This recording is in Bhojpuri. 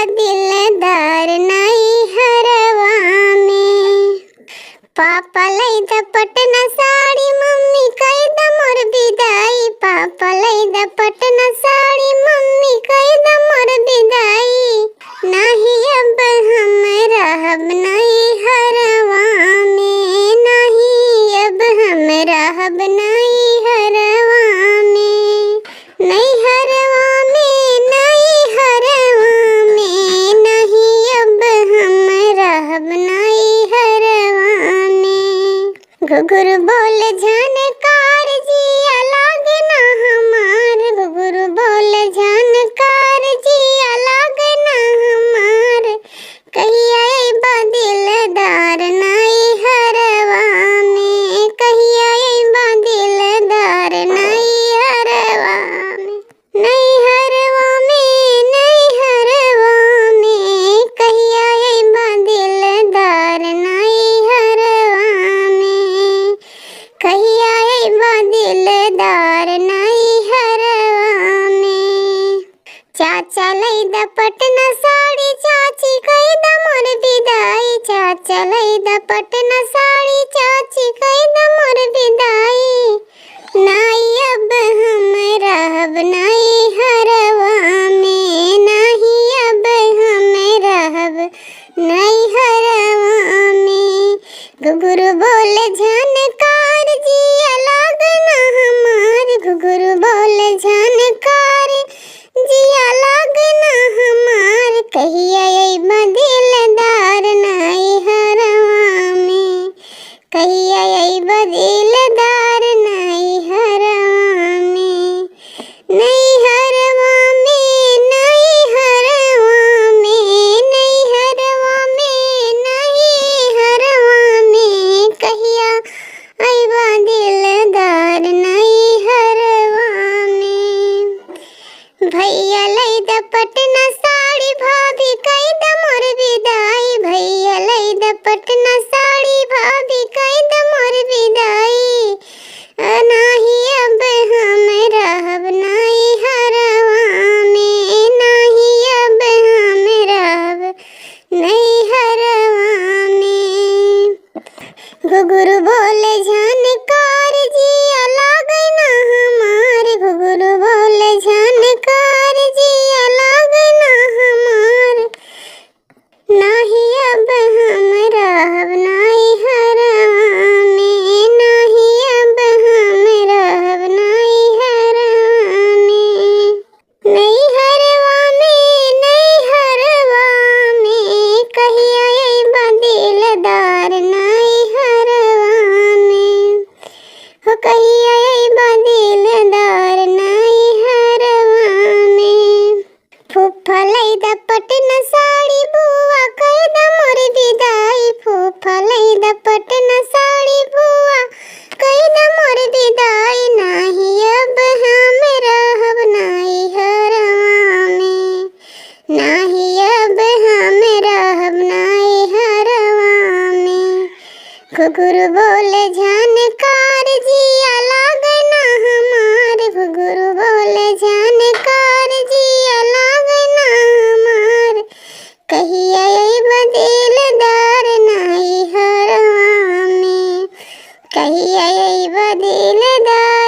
दिलदार नाई हरवा में। पापा लैदा पटना साड़ी मम्मी कैदा मोर विदाई। पापा लैदा पटना साड़ी मम्मी कैदा मोर विदाई। नाही अब हम रहब नाई हरवा में। नाही अब हम रहब नाई हरवा में। नहीं हरवा में, नहीं हरवा में। नहीं अब हम रहब नाई हरवा में। घुघुर बोल झनकार जिया लागे ना हमार। घुघुर बोल झनकार जिया लागे ना हमार। कहिया अइबा दिलदार नाई हरवा में। कहिया अइबा दिलदार नाई हरवा में। नहीं हरवा में, नहीं हरवा में। कहिया अइबा दिलदार नाई हरवा में। कहिया अइबा दिलदार नाई हरवा में। चाचा लैदा पटना साड़ी चाची कैदा मोर विदाई। चाचा लैदा पटना साड़ी चाची कैदा मोर विदाई। नाई अब हम रहब नाई हरवा में। नाही अब हम रहब नाई हरवा में। घुघुर बोल झनकार जिया लागे ना हमार। घुघुर बोल झनकार जिया लागे ना हमार। कहिया अइबा दिलदार नाई हरवा में। कहिया अइबा दिलदार नाई हरवा में। नहीं हरवा में, नहीं हरवा में। नहीं हरवा में, नहीं हरवा में। कहिया अइबा दिलदार नाई हरवा में। भैया लैदा पटना साड़ी भाभी कैदा मोर विदाई। भैया लैदा पटना साड़ी भाभी कैदा मोर विदाई। नाही अब हम रहब नाई हरवा में। नाही अब हम रहब नाई हरवा में। घुघुर बोल झनकार जिया लागे ना हमार। घुघुर बोल झनकार जिया लागे ना हमार। नाही अब हम रहब नाई हरवा में। नाही अब हम रहब नाई हरवा में। नहीं हरवा में, नहीं हरवा में। कहिया अइबा दिलदार नाई हरवा में। हो कहिया अइबा दिलदार नाई हरवा में। फूफा लैदा पटना साड़ी बुआ कैदा मोर विदाई। फूफा लैदा पटना साड़ी बुआ कैदा मोर विदाई। नाही अब हम रहब नाई हरवा में। नाही अब हम रहब नाई हरवा में। घुघुर बोल झनकार जिया लागे ना हमार। घुघुर बोल झनकार जिया लागे ना हमार। कहिया अइबा दिलदार नाई हरवा में। कहिया अइबा दिलदार